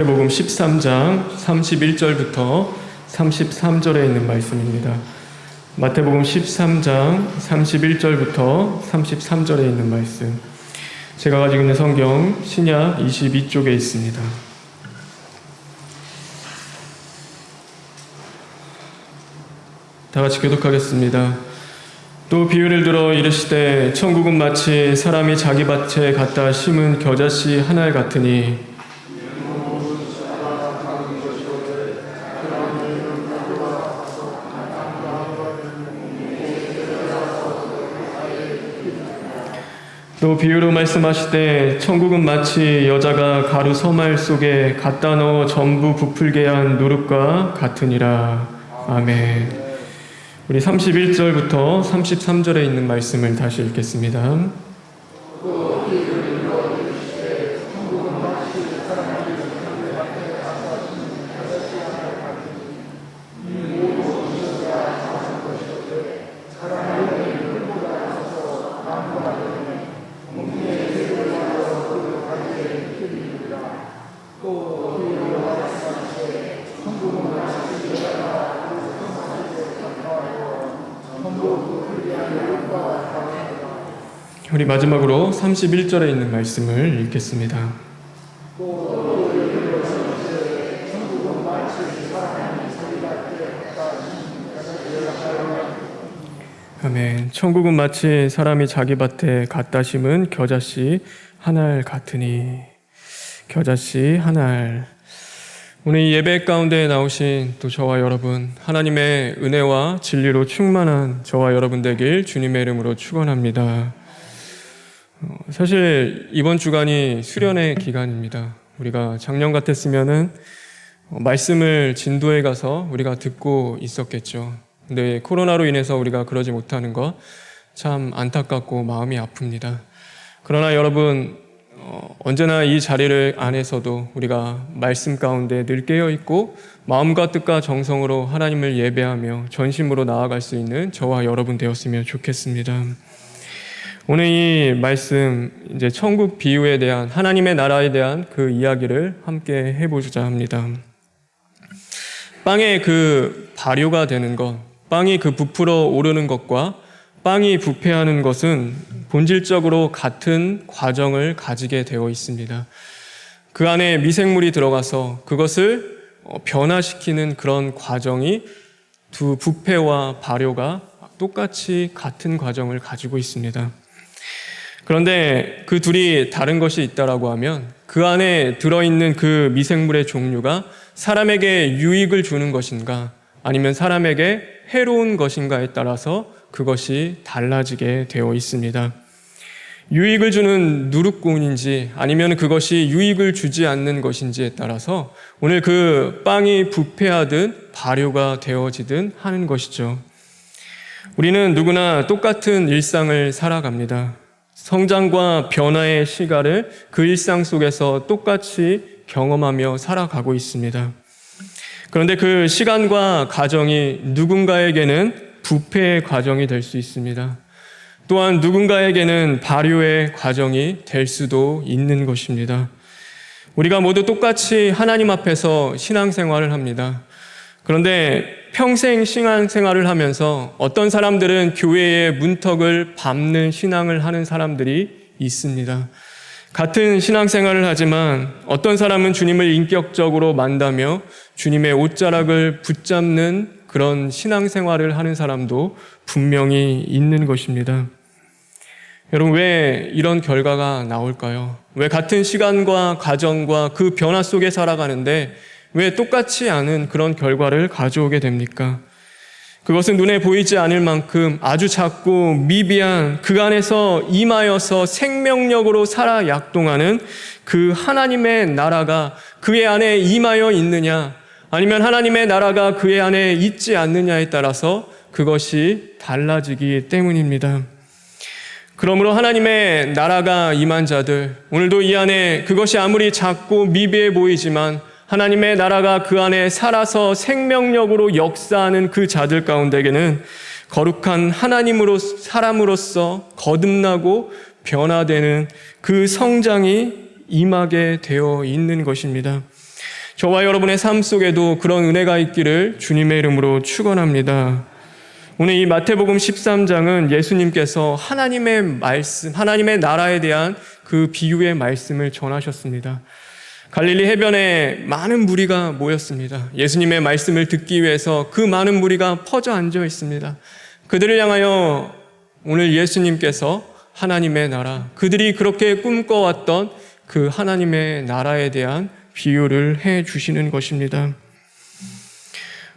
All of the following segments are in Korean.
마태복음 13장 31절부터 33절에 있는 말씀입니다. 마태복음 13장 31절부터 33절에 있는 말씀. 제가 가지고 있는 성경 신약 22쪽에 있습니다. 다 같이 교독하겠습니다. 또 비유를 들어 이르시되 천국은 마치 사람이 자기 밭에 갖다 심은 겨자씨 한 알 같으니 또 비유로 말씀하시되 천국은 마치 여자가 가루 서말 속에 갖다 넣어 전부 부풀게 한 누룩과 같으니라. 아멘. 우리 31절부터 33절에 있는 말씀을 다시 읽겠습니다. 우리 마지막으로 31절에 있는 말씀을 읽겠습니다. 아멘. 천국은 마치 사람이 자기 밭에 갖다 심은 겨자씨 한 알 같으니. 겨자씨 한 알. 오늘 이 예배 가운데 나오신 또 저와 여러분, 하나님의 은혜와 진리로 충만한 저와 여러분 되길 주님의 이름으로 축원합니다. 사실 이번 주간이 수련의 기간입니다. 우리가 작년 같았으면은 말씀을 진도에 가서 우리가 듣고 있었겠죠. 근데 코로나로 인해서 우리가 그러지 못하는 것 참 안타깝고 마음이 아픕니다. 그러나 여러분, 언제나 이 자리를 안에서도 우리가 말씀 가운데 늘 깨어있고 마음과 뜻과 정성으로 하나님을 예배하며 전심으로 나아갈 수 있는 저와 여러분 되었으면 좋겠습니다. 오늘 이 말씀, 이제 천국 비유에 대한, 하나님의 나라에 대한 그 이야기를 함께 해보자 합니다. 빵의 그 발효가 되는 것, 빵이 그 부풀어 오르는 것과 빵이 부패하는 것은 본질적으로 같은 과정을 가지게 되어 있습니다. 그 안에 미생물이 들어가서 그것을 변화시키는 그런 과정이 두 부패와 발효가 똑같이 같은 과정을 가지고 있습니다. 그런데 그 둘이 다른 것이 있다라고 하면 그 안에 들어있는 그 미생물의 종류가 사람에게 유익을 주는 것인가 아니면 사람에게 해로운 것인가에 따라서 그것이 달라지게 되어 있습니다. 유익을 주는 누룩꾼인지 아니면 그것이 유익을 주지 않는 것인지에 따라서 오늘 그 빵이 부패하든 발효가 되어지든 하는 것이죠. 우리는 누구나 똑같은 일상을 살아갑니다. 성장과 변화의 시간을 그 일상 속에서 똑같이 경험하며 살아가고 있습니다. 그런데 그 시간과 과정이 누군가에게는 부패의 과정이 될 수 있습니다. 또한 누군가에게는 발효의 과정이 될 수도 있는 것입니다. 우리가 모두 똑같이 하나님 앞에서 신앙생활을 합니다. 그런데 평생 신앙생활을 하면서 어떤 사람들은 교회의 문턱을 밟는 신앙을 하는 사람들이 있습니다. 같은 신앙생활을 하지만 어떤 사람은 주님을 인격적으로 만나며 주님의 옷자락을 붙잡는 그런 신앙생활을 하는 사람도 분명히 있는 것입니다. 여러분, 왜 이런 결과가 나올까요? 왜 같은 시간과 과정과 그 변화 속에 살아가는데 왜 똑같지 않은 그런 결과를 가져오게 됩니까? 그것은 눈에 보이지 않을 만큼 아주 작고 미비한 그 안에서 임하여서 생명력으로 살아 약동하는 그 하나님의 나라가 그의 안에 임하여 있느냐 아니면 하나님의 나라가 그의 안에 있지 않느냐에 따라서 그것이 달라지기 때문입니다. 그러므로 하나님의 나라가 임한 자들, 오늘도 이 안에 그것이 아무리 작고 미비해 보이지만 하나님의 나라가 그 안에 살아서 생명력으로 역사하는 그 자들 가운데에게는 거룩한 하나님으로 사람으로서 거듭나고 변화되는 그 성장이 임하게 되어 있는 것입니다. 저와 여러분의 삶 속에도 그런 은혜가 있기를 주님의 이름으로 축원합니다. 오늘 이 마태복음 13장은 예수님께서 하나님의 말씀, 하나님의 나라에 대한 그 비유의 말씀을 전하셨습니다. 갈릴리 해변에 많은 무리가 모였습니다. 예수님의 말씀을 듣기 위해서 그 많은 무리가 퍼져 앉아 있습니다. 그들을 향하여 오늘 예수님께서 하나님의 나라, 그들이 그렇게 꿈꿔왔던 그 하나님의 나라에 대한 비유를 해 주시는 것입니다.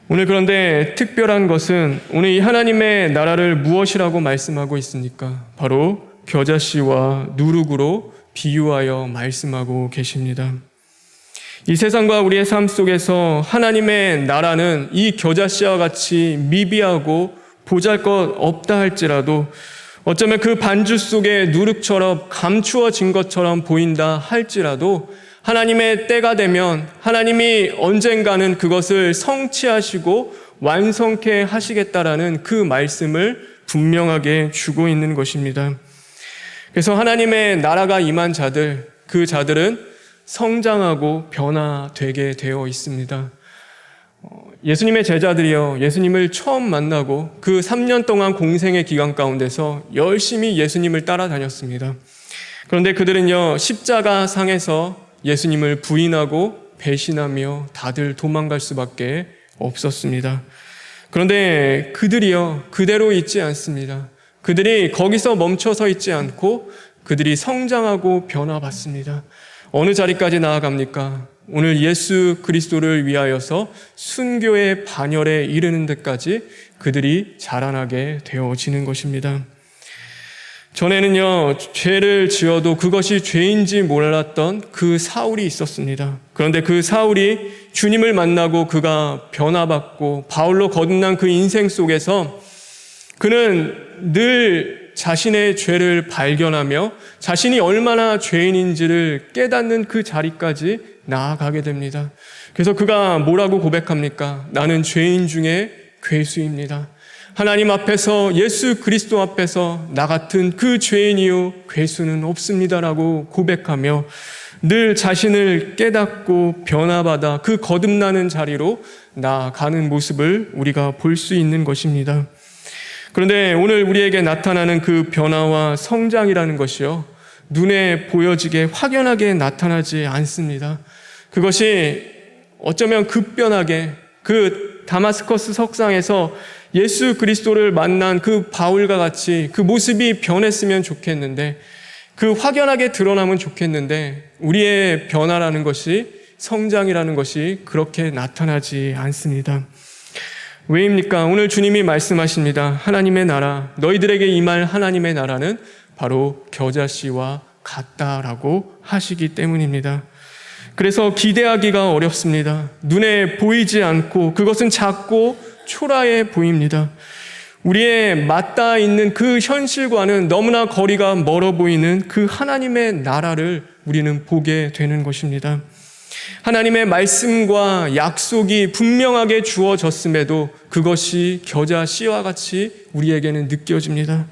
오늘 그런데 특별한 것은 오늘 이 하나님의 나라를 무엇이라고 말씀하고 있습니까? 바로 겨자씨와 누룩으로 비유하여 말씀하고 계십니다. 이 세상과 우리의 삶 속에서 하나님의 나라는 이 겨자씨와 같이 미비하고 보잘것 없다 할지라도 어쩌면 그 반죽 속에 누룩처럼 감추어진 것처럼 보인다 할지라도 하나님의 때가 되면 하나님이 언젠가는 그것을 성취하시고 완성케 하시겠다라는 그 말씀을 분명하게 주고 있는 것입니다. 그래서 하나님의 나라가 임한 자들, 그 자들은 성장하고 변화되게 되어 있습니다. 예수님의 제자들이요, 예수님을 처음 만나고 그 3년 동안 공생의 기간 가운데서 열심히 예수님을 따라다녔습니다. 그런데 그들은요, 십자가 상에서 예수님을 부인하고 배신하며 다들 도망갈 수밖에 없었습니다. 그런데 그들이요, 그대로 있지 않습니다. 그들이 거기서 멈춰서 있지 않고 그들이 성장하고 변화받습니다. 어느 자리까지 나아갑니까? 오늘 예수 그리스도를 위하여서 순교의 반열에 이르는 데까지 그들이 자라나게 되어지는 것입니다. 전에는요, 죄를 지어도 그것이 죄인지 몰랐던 그 사울이 있었습니다. 그런데 그 사울이 주님을 만나고 그가 변화받고 바울로 거듭난 그 인생 속에서 그는 늘 자신의 죄를 발견하며 자신이 얼마나 죄인인지를 깨닫는 그 자리까지 나아가게 됩니다. 그래서 그가 뭐라고 고백합니까? 나는 죄인 중에 괴수입니다. 하나님 앞에서, 예수 그리스도 앞에서 나 같은 그 죄인이요 괴수는 없습니다라고 고백하며 늘 자신을 깨닫고 변화받아 그 거듭나는 자리로 나아가는 모습을 우리가 볼 수 있는 것입니다. 그런데 오늘 우리에게 나타나는 그 변화와 성장이라는 것이요, 눈에 보여지게 확연하게 나타나지 않습니다. 그것이 어쩌면 급변하게 그 다마스커스 석상에서 예수 그리스도를 만난 그 바울과 같이 그 모습이 변했으면 좋겠는데, 그 확연하게 드러나면 좋겠는데, 우리의 변화라는 것이, 성장이라는 것이 그렇게 나타나지 않습니다. 왜입니까? 오늘 주님이 말씀하십니다. 하나님의 나라, 너희들에게 임할 하나님의 나라는 바로 겨자씨와 같다라고 하시기 때문입니다. 그래서 기대하기가 어렵습니다. 눈에 보이지 않고 그것은 작고 초라해 보입니다. 우리의 맞닿아 있는 그 현실과는 너무나 거리가 멀어 보이는 그 하나님의 나라를 우리는 보게 되는 것입니다. 하나님의 말씀과 약속이 분명하게 주어졌음에도 그것이 겨자씨와 같이 우리에게는 느껴집니다.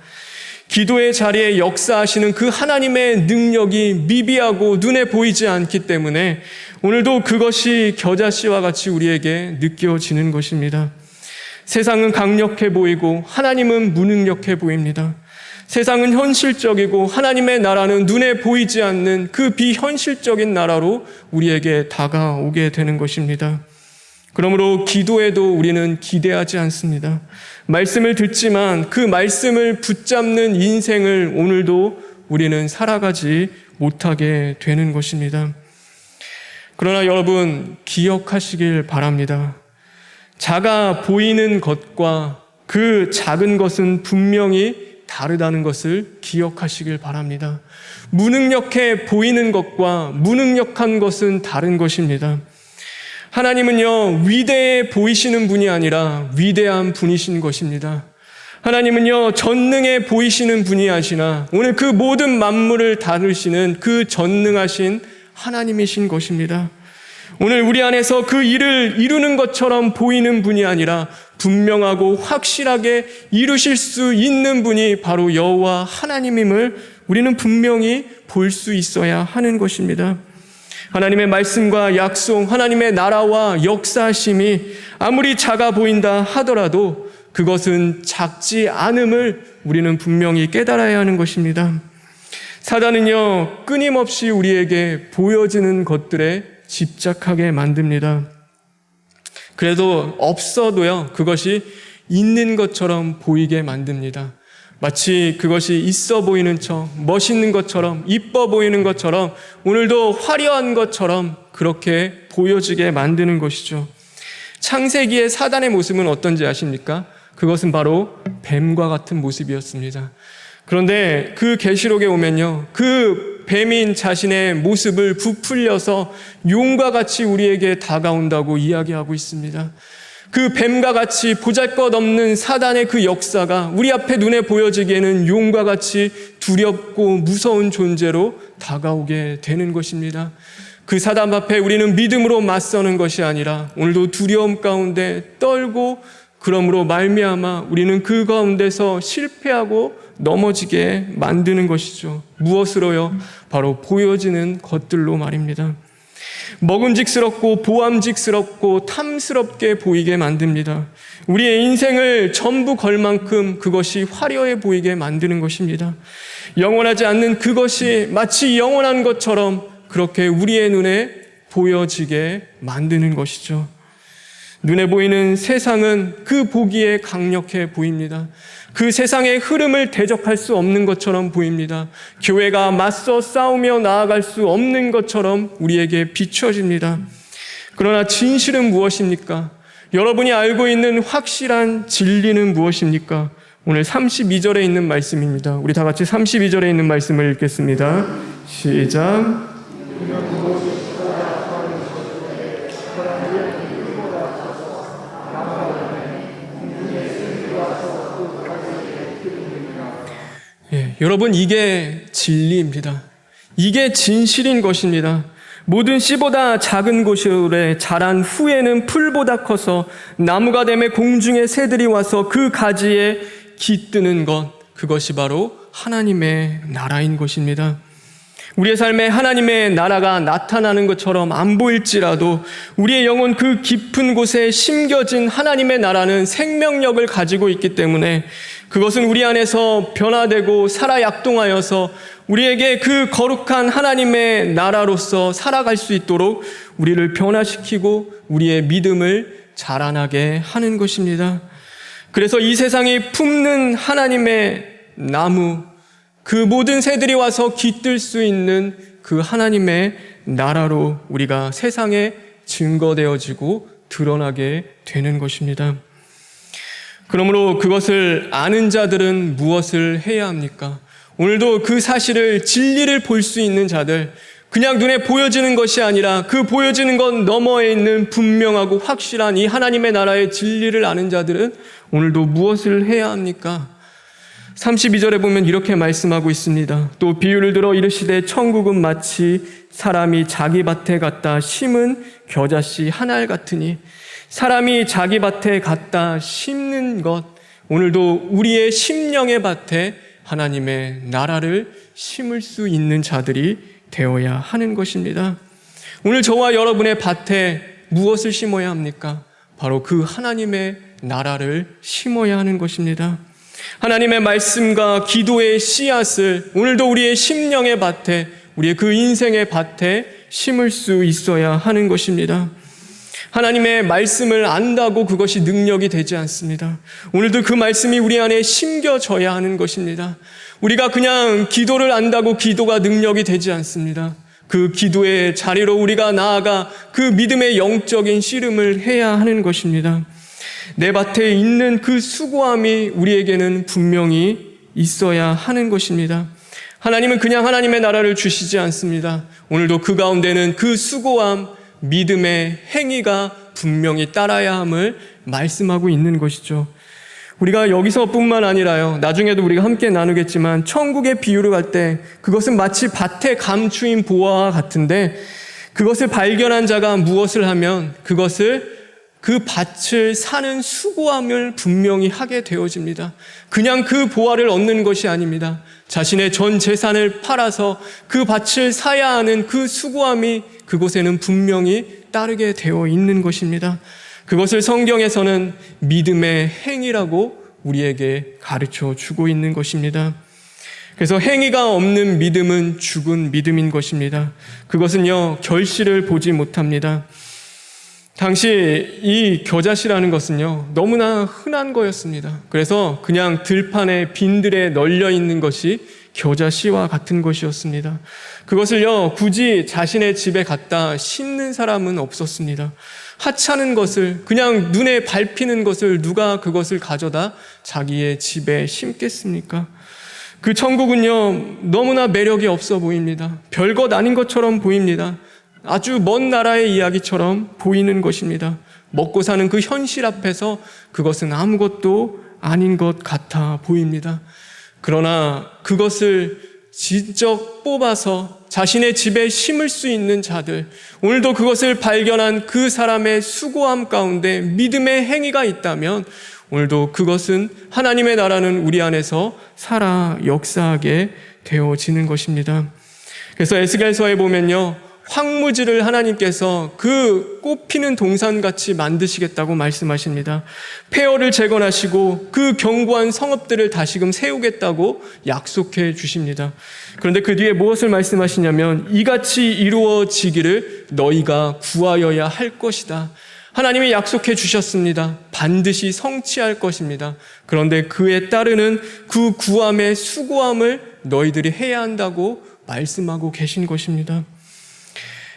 기도의 자리에 역사하시는 그 하나님의 능력이 미비하고 눈에 보이지 않기 때문에 오늘도 그것이 겨자씨와 같이 우리에게 느껴지는 것입니다. 세상은 강력해 보이고 하나님은 무능력해 보입니다. 세상은 현실적이고 하나님의 나라는 눈에 보이지 않는 그 비현실적인 나라로 우리에게 다가오게 되는 것입니다. 그러므로 기도에도 우리는 기대하지 않습니다. 말씀을 듣지만 그 말씀을 붙잡는 인생을 오늘도 우리는 살아가지 못하게 되는 것입니다. 그러나 여러분, 기억하시길 바랍니다. 작아 보이는 것과 그 작은 것은 분명히 다르다는 것을 기억하시길 바랍니다. 무능력해 보이는 것과 무능력한 것은 다른 것입니다. 하나님은요, 위대해 보이시는 분이 아니라 위대한 분이신 것입니다. 하나님은요, 전능해 보이시는 분이 아시나 오늘 그 모든 만물을 다루시는 그 전능하신 하나님이신 것입니다. 오늘 우리 안에서 그 일을 이루는 것처럼 보이는 분이 아니라 분명하고 확실하게 이루실 수 있는 분이 바로 여호와 하나님임을 우리는 분명히 볼 수 있어야 하는 것입니다. 하나님의 말씀과 약속, 하나님의 나라와 역사심이 아무리 작아 보인다 하더라도 그것은 작지 않음을 우리는 분명히 깨달아야 하는 것입니다. 사단은요, 끊임없이 우리에게 보여지는 것들에 집착하게 만듭니다. 그래도 없어도요, 그것이 있는 것처럼 보이게 만듭니다. 마치 그것이 있어 보이는 척, 멋있는 것처럼, 이뻐 보이는 것처럼, 오늘도 화려한 것처럼 그렇게 보여지게 만드는 것이죠. 창세기의 사단의 모습은 어떤지 아십니까? 그것은 바로 뱀과 같은 모습이었습니다. 그런데 그 계시록에 오면요, 그 뱀인 자신의 모습을 부풀려서 용과 같이 우리에게 다가온다고 이야기하고 있습니다. 그 뱀과 같이 보잘것없는 사단의 그 역사가 우리 앞에 눈에 보여지기에는 용과 같이 두렵고 무서운 존재로 다가오게 되는 것입니다. 그 사단 앞에 우리는 믿음으로 맞서는 것이 아니라 오늘도 두려움 가운데 떨고, 그러므로 말미암아 우리는 그 가운데서 실패하고 넘어지게 만드는 것이죠. 무엇으로요? 바로 보여지는 것들로 말입니다. 먹음직스럽고 보암직스럽고 탐스럽게 보이게 만듭니다. 우리의 인생을 전부 걸 만큼 그것이 화려해 보이게 만드는 것입니다. 영원하지 않는 그것이 마치 영원한 것처럼 그렇게 우리의 눈에 보여지게 만드는 것이죠. 눈에 보이는 세상은 그 보기에 강력해 보입니다. 그 세상의 흐름을 대적할 수 없는 것처럼 보입니다. 교회가 맞서 싸우며 나아갈 수 없는 것처럼 우리에게 비춰집니다. 그러나 진실은 무엇입니까? 여러분이 알고 있는 확실한 진리는 무엇입니까? 오늘 32절에 있는 말씀입니다. 우리 다 같이 32절에 있는 말씀을 읽겠습니다. 시작. 여러분, 이게 진리입니다. 이게 진실인 것입니다. 모든 씨보다 작은 곳에 자란 후에는 풀보다 커서 나무가 되매 공중의 새들이 와서 그 가지에 깃드는 것, 그것이 바로 하나님의 나라인 것입니다. 우리의 삶에 하나님의 나라가 나타나는 것처럼 안 보일지라도 우리의 영혼 그 깊은 곳에 심겨진 하나님의 나라는 생명력을 가지고 있기 때문에 그것은 우리 안에서 변화되고 살아 약동하여서 우리에게 그 거룩한 하나님의 나라로서 살아갈 수 있도록 우리를 변화시키고 우리의 믿음을 자라나게 하는 것입니다. 그래서 이 세상이 품는 하나님의 나무, 그 모든 새들이 와서 깃들 수 있는 그 하나님의 나라로 우리가 세상에 증거되어지고 드러나게 되는 것입니다. 그러므로 그것을 아는 자들은 무엇을 해야 합니까? 오늘도 그 사실을, 진리를 볼 수 있는 자들, 그냥 눈에 보여지는 것이 아니라 그 보여지는 것 너머에 있는 분명하고 확실한 이 하나님의 나라의 진리를 아는 자들은 오늘도 무엇을 해야 합니까? 32절에 보면 이렇게 말씀하고 있습니다. 또 비유를 들어 이르시되 천국은 마치 사람이 자기 밭에 갖다 심은 겨자씨 한 알 같으니, 사람이 자기 밭에 갖다 심는 것, 오늘도 우리의 심령의 밭에 하나님의 나라를 심을 수 있는 자들이 되어야 하는 것입니다. 오늘 저와 여러분의 밭에 무엇을 심어야 합니까? 바로 그 하나님의 나라를 심어야 하는 것입니다. 하나님의 말씀과 기도의 씨앗을 오늘도 우리의 심령의 밭에, 우리의 그 인생의 밭에 심을 수 있어야 하는 것입니다. 하나님의 말씀을 안다고 그것이 능력이 되지 않습니다. 오늘도 그 말씀이 우리 안에 심겨져야 하는 것입니다. 우리가 그냥 기도를 안다고 기도가 능력이 되지 않습니다. 그 기도의 자리로 우리가 나아가 그 믿음의 영적인 씨름을 해야 하는 것입니다. 내 밭에 있는 그 수고함이 우리에게는 분명히 있어야 하는 것입니다. 하나님은 그냥 하나님의 나라를 주시지 않습니다. 오늘도 그 가운데는 그 수고함, 믿음의 행위가 분명히 따라야 함을 말씀하고 있는 것이죠. 우리가 여기서뿐만 아니라요, 나중에도 우리가 함께 나누겠지만 천국의 비유를 할 때 그것은 마치 밭에 감추인 보화와 같은데, 그것을 발견한 자가 무엇을 하면 그것을 그 밭을 사는 수고함을 분명히 하게 되어집니다. 그냥 그 보화를 얻는 것이 아닙니다. 자신의 전 재산을 팔아서 그 밭을 사야 하는 그 수고함이 그곳에는 분명히 따르게 되어 있는 것입니다. 그것을 성경에서는 믿음의 행위라고 우리에게 가르쳐 주고 있는 것입니다. 그래서 행위가 없는 믿음은 죽은 믿음인 것입니다. 그것은요, 결실을 보지 못합니다. 당시 이 겨자씨라는 것은요, 너무나 흔한 거였습니다. 그래서 그냥 들판에 빈들에 널려 있는 것이 겨자씨와 같은 것이었습니다. 그것을요, 굳이 자신의 집에 갖다 심는 사람은 없었습니다. 하찮은 것을, 그냥 눈에 밟히는 것을 누가 그것을 가져다 자기의 집에 심겠습니까? 그 천국은요, 너무나 매력이 없어 보입니다. 별것 아닌 것처럼 보입니다. 아주 먼 나라의 이야기처럼 보이는 것입니다. 먹고 사는 그 현실 앞에서 그것은 아무것도 아닌 것 같아 보입니다. 그러나 그것을 직접 뽑아서 자신의 집에 심을 수 있는 자들, 오늘도 그것을 발견한 그 사람의 수고함 가운데 믿음의 행위가 있다면 오늘도 그것은 하나님의 나라는 우리 안에서 살아 역사하게 되어지는 것입니다. 그래서 에스겔서에 보면요, 황무지를 하나님께서 그 꽃피는 동산같이 만드시겠다고 말씀하십니다. 폐허를 재건하시고 그 견고한 성읍들을 다시금 세우겠다고 약속해 주십니다. 그런데 그 뒤에 무엇을 말씀하시냐면 이같이 이루어지기를 너희가 구하여야 할 것이다. 하나님이 약속해 주셨습니다. 반드시 성취할 것입니다. 그런데 그에 따르는 그 구함의 수고함을 너희들이 해야 한다고 말씀하고 계신 것입니다.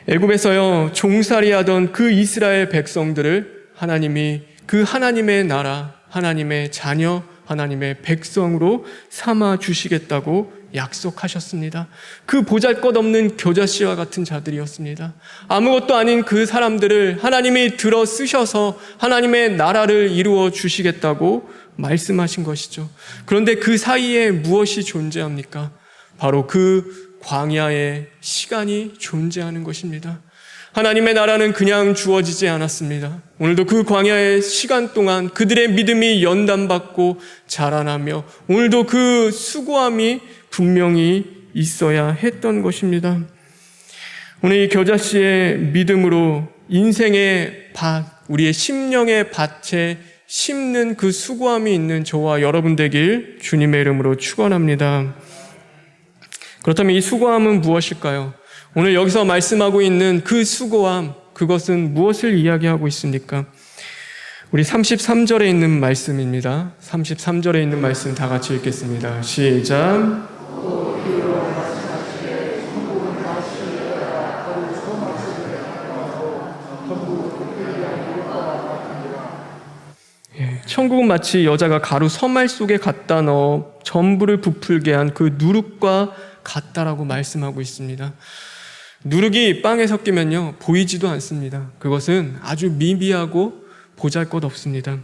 애굽에서요, 종살이하던 그 이스라엘 백성들을 하나님이 그 하나님의 나라, 하나님의 자녀, 하나님의 백성으로 삼아 주시겠다고 약속하셨습니다. 그 보잘것없는 겨자씨와 같은 자들이었습니다. 아무것도 아닌 그 사람들을 하나님이 들어 쓰셔서 하나님의 나라를 이루어 주시겠다고 말씀하신 것이죠. 그런데 그 사이에 무엇이 존재합니까? 바로 그 광야의 시간이 존재하는 것입니다. 하나님의 나라는 그냥 주어지지 않았습니다. 오늘도 그 광야의 시간 동안 그들의 믿음이 연단받고 자라나며 오늘도 그 수고함이 분명히 있어야 했던 것입니다. 오늘 이 겨자씨의 믿음으로 인생의 밭, 우리의 심령의 밭에 심는 그 수고함이 있는 저와 여러분 되길 주님의 이름으로 축원합니다. 그렇다면 이 수고함은 무엇일까요? 오늘 여기서 말씀하고 있는 그 수고함, 그것은 무엇을 이야기하고 있습니까? 우리 33절에 있는 말씀입니다. 33절에 있는 말씀 다 같이 읽겠습니다. 시작. 천국은 마치 여자가 가루 서말 속에 갖다 넣어 전부를 부풀게 한 그 누룩과 같다라고 말씀하고 있습니다. 누룩이 빵에 섞이면요, 보이지도 않습니다. 그것은 아주 미비하고 보잘것없습니다.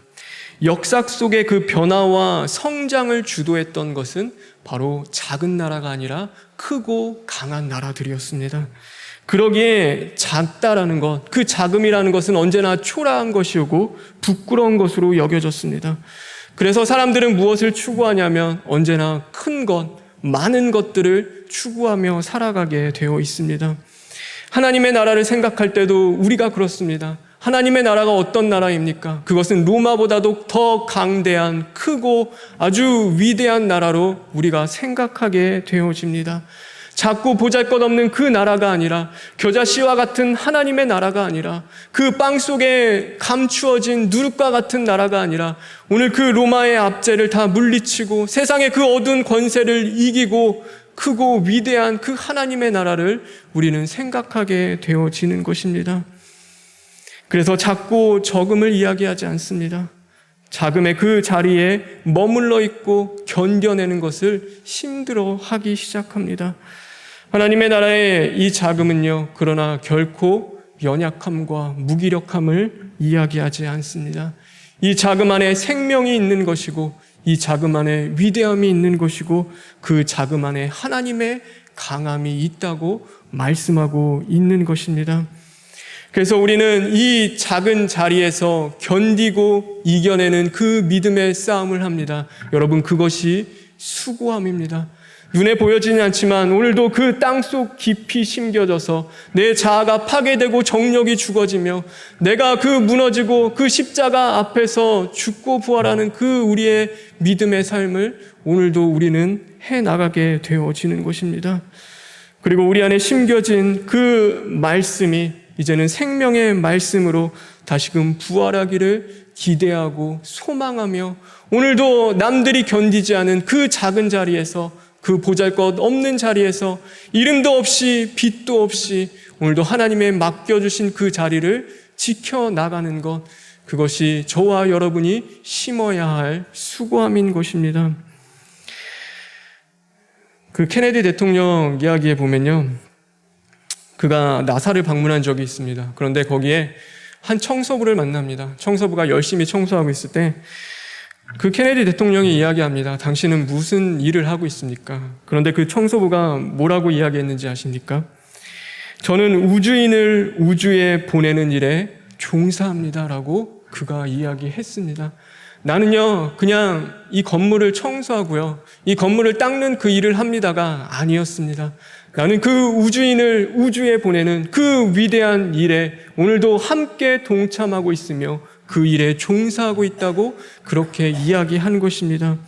역사 속의 그 변화와 성장을 주도했던 것은 바로 작은 나라가 아니라 크고 강한 나라들이었습니다. 그러기에 작다라는 것, 그 작음이라는 것은 언제나 초라한 것이고 부끄러운 것으로 여겨졌습니다. 그래서 사람들은 무엇을 추구하냐면 언제나 큰 것, 많은 것들을 추구하며 살아가게 되어 있습니다. 하나님의 나라를 생각할 때도 우리가 그렇습니다. 하나님의 나라가 어떤 나라입니까? 그것은 로마보다도 더 강대한, 크고 아주 위대한 나라로 우리가 생각하게 되어집니다. 작고 보잘것없는 그 나라가 아니라, 겨자씨와 같은 하나님의 나라가 아니라, 그 빵 속에 감추어진 누룩과 같은 나라가 아니라, 오늘 그 로마의 압제를 다 물리치고 세상의 그 어두운 권세를 이기고 크고 위대한 그 하나님의 나라를 우리는 생각하게 되어지는 것입니다. 그래서 작고 적음을 이야기하지 않습니다. 작음의 그 자리에 머물러 있고 견뎌내는 것을 힘들어하기 시작합니다. 하나님의 나라의 이 작음은요, 그러나 결코 연약함과 무기력함을 이야기하지 않습니다. 이 작음 안에 생명이 있는 것이고, 이 작음 안에 위대함이 있는 것이고, 그 작음 안에 하나님의 강함이 있다고 말씀하고 있는 것입니다. 그래서 우리는 이 작은 자리에서 견디고 이겨내는 그 믿음의 싸움을 합니다. 여러분, 그것이 수고함입니다. 눈에 보여지지 않지만 오늘도 그 땅속 깊이 심겨져서 내 자아가 파괴되고 정력이 죽어지며 내가 그 무너지고 그 십자가 앞에서 죽고 부활하는 그 우리의 믿음의 삶을 오늘도 우리는 해나가게 되어지는 것입니다. 그리고 우리 안에 심겨진 그 말씀이 이제는 생명의 말씀으로 다시금 부활하기를 기대하고 소망하며 오늘도 남들이 견디지 않은 그 작은 자리에서, 그 보잘것없는 자리에서 이름도 없이 빛도 없이 오늘도 하나님의 맡겨주신 그 자리를 지켜나가는 것, 그것이 저와 여러분이 심어야 할 수고함인 것입니다. 그 케네디 대통령 이야기에 보면요, 그가 나사를 방문한 적이 있습니다. 그런데 거기에 한 청소부를 만납니다. 청소부가 열심히 청소하고 있을 때 그 케네디 대통령이 이야기합니다. 당신은 무슨 일을 하고 있습니까? 그런데 그 청소부가 뭐라고 이야기했는지 아십니까? 저는 우주인을 우주에 보내는 일에 종사합니다라고 그가 이야기했습니다. 나는요, 그냥 이 건물을 청소하고요, 이 건물을 닦는 그 일을 합니다가 아니었습니다. 나는 그 우주인을 우주에 보내는 그 위대한 일에 오늘도 함께 동참하고 있으며 그 일에 종사하고 있다고 그렇게 이야기한 것입니다.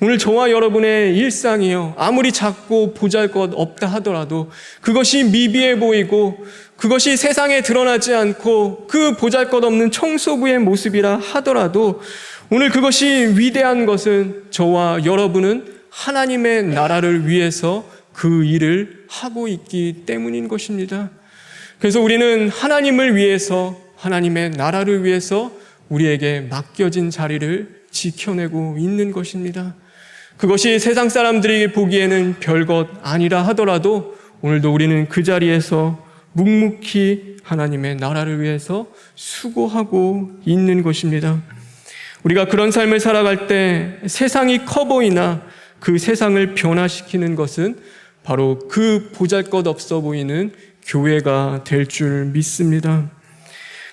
오늘 저와 여러분의 일상이요, 아무리 작고 보잘것없다 하더라도 그것이 미비해 보이고 그것이 세상에 드러나지 않고 그 보잘것없는 청소부의 모습이라 하더라도 오늘 그것이 위대한 것은 저와 여러분은 하나님의 나라를 위해서 그 일을 하고 있기 때문인 것입니다. 그래서 우리는 하나님을 위해서, 하나님의 나라를 위해서 우리에게 맡겨진 자리를 지켜내고 있는 것입니다. 그것이 세상 사람들이 보기에는 별것 아니라 하더라도 오늘도 우리는 그 자리에서 묵묵히 하나님의 나라를 위해서 수고하고 있는 것입니다. 우리가 그런 삶을 살아갈 때 세상이 커 보이나 그 세상을 변화시키는 것은 바로 그 보잘것없어 보이는 교회가 될 줄 믿습니다.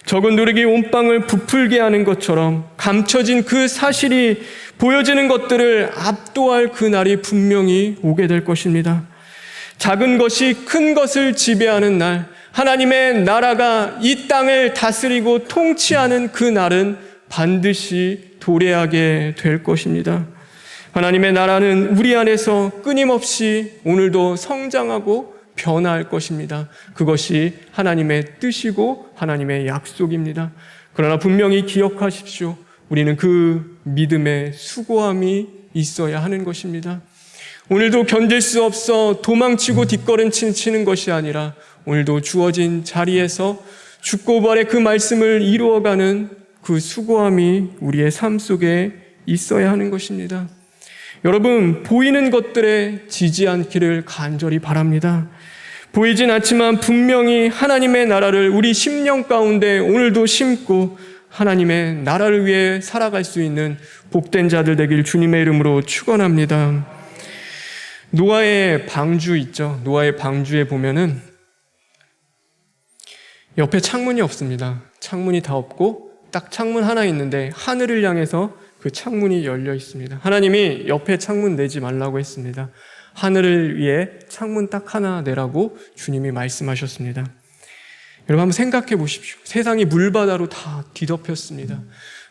적은 누룩이 온빵을 부풀게 하는 것처럼 감춰진 그 사실이 보여지는 것들을 압도할 그날이 분명히 오게 될 것입니다. 작은 것이 큰 것을 지배하는 날, 하나님의 나라가 이 땅을 다스리고 통치하는 그 날은 반드시 도래하게 될 것입니다. 하나님의 나라는 우리 안에서 끊임없이 오늘도 성장하고 변화할 것입니다. 그것이 하나님의 뜻이고 하나님의 약속입니다. 그러나 분명히 기억하십시오. 우리는 그 믿음의 수고함이 있어야 하는 것입니다. 오늘도 견딜 수 없어 도망치고 뒷걸음치는 것이 아니라 오늘도 주어진 자리에서 죽고 부활의 그 말씀을 이루어가는 그 수고함이 우리의 삶 속에 있어야 하는 것입니다. 여러분, 보이는 것들에 지지 않기를 간절히 바랍니다. 보이진 않지만 분명히 하나님의 나라를 우리 심령 가운데 오늘도 심고 하나님의 나라를 위해 살아갈 수 있는 복된 자들 되길 주님의 이름으로 축원합니다. 노아의 방주 있죠. 노아의 방주에 보면은 옆에 창문이 없습니다. 창문이 다 없고 딱 창문 하나 있는데 하늘을 향해서 그 창문이 열려 있습니다. 하나님이 옆에 창문 내지 말라고 했습니다. 하늘을 위해 창문 딱 하나 내라고 주님이 말씀하셨습니다. 여러분 한번 생각해 보십시오. 세상이 물바다로 다 뒤덮였습니다.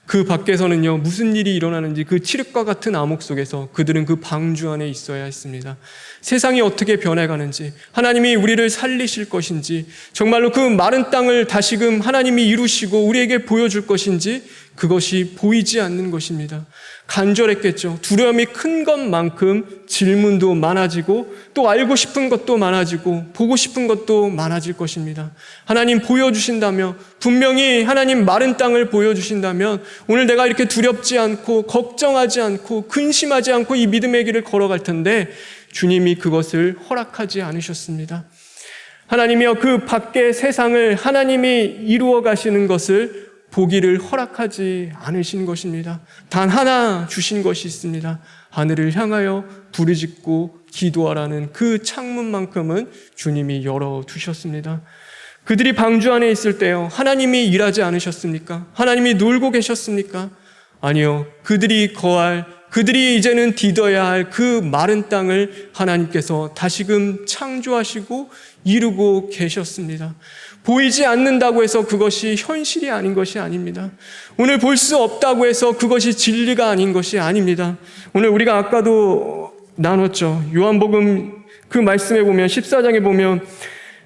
그 밖에서는요, 무슨 일이 일어나는지 그 칠흑과 같은 암흑 속에서 그들은 그 방주 안에 있어야 했습니다. 세상이 어떻게 변해가는지, 하나님이 우리를 살리실 것인지, 정말로 그 마른 땅을 다시금 하나님이 이루시고 우리에게 보여줄 것인지 그것이 보이지 않는 것입니다. 간절했겠죠. 두려움이 큰 것만큼 질문도 많아지고 또 알고 싶은 것도 많아지고 보고 싶은 것도 많아질 것입니다. 하나님 보여주신다면, 분명히 하나님 마른 땅을 보여주신다면 오늘 내가 이렇게 두렵지 않고 걱정하지 않고 근심하지 않고 이 믿음의 길을 걸어갈 텐데 주님이 그것을 허락하지 않으셨습니다. 하나님이여, 그 밖의 세상을 하나님이 이루어 가시는 것을 보기를 허락하지 않으신 것입니다. 단 하나 주신 것이 있습니다. 하늘을 향하여 부르짖고 기도하라는 그 창문만큼은 주님이 열어두셨습니다. 그들이 방주 안에 있을 때요, 하나님이 일하지 않으셨습니까? 하나님이 놀고 계셨습니까? 아니요. 그들이 이제는 디뎌야 할 그 마른 땅을 하나님께서 다시금 창조하시고 이루고 계셨습니다. 보이지 않는다고 해서 그것이 현실이 아닌 것이 아닙니다. 오늘 볼 수 없다고 해서 그것이 진리가 아닌 것이 아닙니다. 오늘 우리가 아까도 나눴죠. 요한복음 그 말씀에 보면 14장에 보면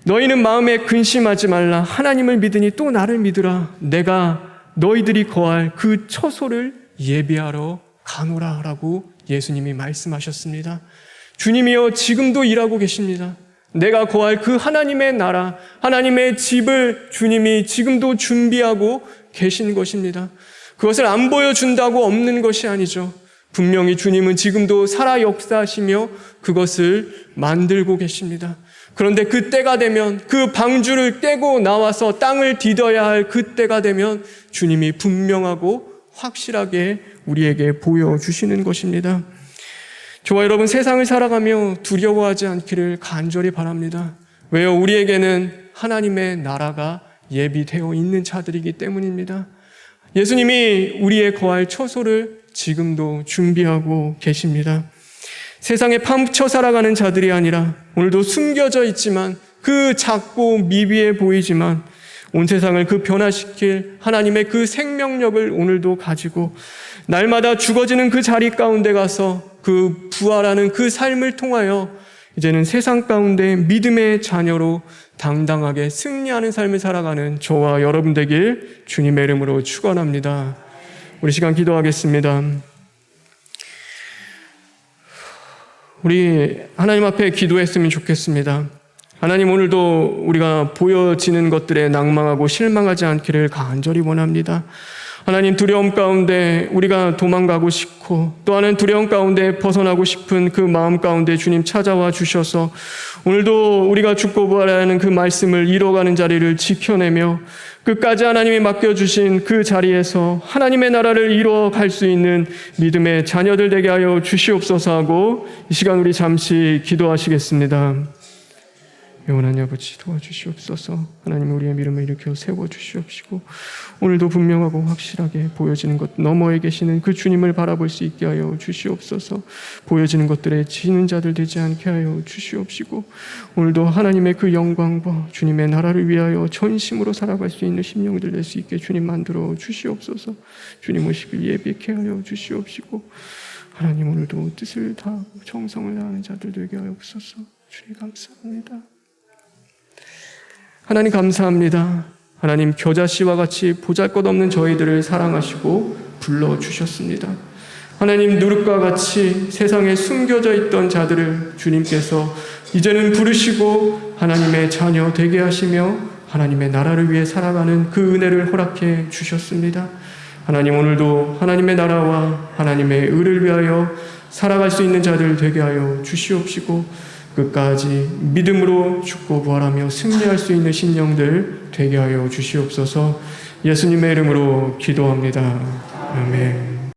너희는 마음에 근심하지 말라. 하나님을 믿으니 또 나를 믿으라. 내가 너희들이 거할 그 처소를 예비하러 가노라 라고 예수님이 말씀하셨습니다. 주님이여 지금도 일하고 계십니다. 내가 거할 그 하나님의 나라, 하나님의 집을 주님이 지금도 준비하고 계신 것입니다. 그것을 안 보여준다고 없는 것이 아니죠. 분명히 주님은 지금도 살아 역사하시며 그것을 만들고 계십니다. 그런데 그 때가 되면, 그 방주를 깨고 나와서 땅을 디뎌야 할 그 때가 되면 주님이 분명하고 확실하게 우리에게 보여주시는 것입니다. 저와 여러분, 세상을 살아가며 두려워하지 않기를 간절히 바랍니다. 왜요? 우리에게는 하나님의 나라가 예비되어 있는 자들이기 때문입니다. 예수님이 우리의 거할 처소를 지금도 준비하고 계십니다. 세상에 파묻혀 살아가는 자들이 아니라 오늘도 숨겨져 있지만, 그 작고 미비해 보이지만 온 세상을 그 변화시킬 하나님의 그 생명력을 오늘도 가지고 날마다 죽어지는 그 자리 가운데 가서 그 부활하는 그 삶을 통하여 이제는 세상 가운데 믿음의 자녀로 당당하게 승리하는 삶을 살아가는 저와 여러분 되길 주님의 이름으로 축원합니다. 우리 시간 기도하겠습니다. 우리 하나님 앞에 기도했으면 좋겠습니다. 하나님, 오늘도 우리가 보여지는 것들에 낭망하고 실망하지 않기를 간절히 원합니다. 하나님, 두려움 가운데 우리가 도망가고 싶고 또 하나는 두려움 가운데 벗어나고 싶은 그 마음 가운데 주님 찾아와 주셔서 오늘도 우리가 죽고 부활하는 그 말씀을 이뤄가는 자리를 지켜내며 끝까지 하나님이 맡겨주신 그 자리에서 하나님의 나라를 이루어갈 수 있는 믿음의 자녀들 되게 하여 주시옵소서 하고 이 시간 우리 잠시 기도하시겠습니다. 영원한 아버지, 도와주시옵소서. 하나님, 우리의 믿음을 일으켜 세워주시옵시고 오늘도 분명하고 확실하게 보여지는 것 너머에 계시는 그 주님을 바라볼 수 있게 하여 주시옵소서. 보여지는 것들에 지는 자들 되지 않게 하여 주시옵시고 오늘도 하나님의 그 영광과 주님의 나라를 위하여 전심으로 살아갈 수 있는 심령들 될 수 있게 주님 만들어 주시옵소서. 주님 오시길 예비케 하여 주시옵시고 하나님, 오늘도 뜻을 다하고 정성을 다하는 자들 되게 하옵소서. 주님 감사합니다. 하나님 감사합니다. 하나님, 겨자씨와 같이 보잘것없는 저희들을 사랑하시고 불러주셨습니다. 하나님, 누룩과 같이 세상에 숨겨져 있던 자들을 주님께서 이제는 부르시고 하나님의 자녀 되게 하시며 하나님의 나라를 위해 살아가는 그 은혜를 허락해 주셨습니다. 하나님, 오늘도 하나님의 나라와 하나님의 의를 위하여 살아갈 수 있는 자들 되게 하여 주시옵시고 끝까지 믿음으로 죽고 부활하며 승리할 수 있는 심령들 되게 하여 주시옵소서. 예수님의 이름으로 기도합니다. 아멘.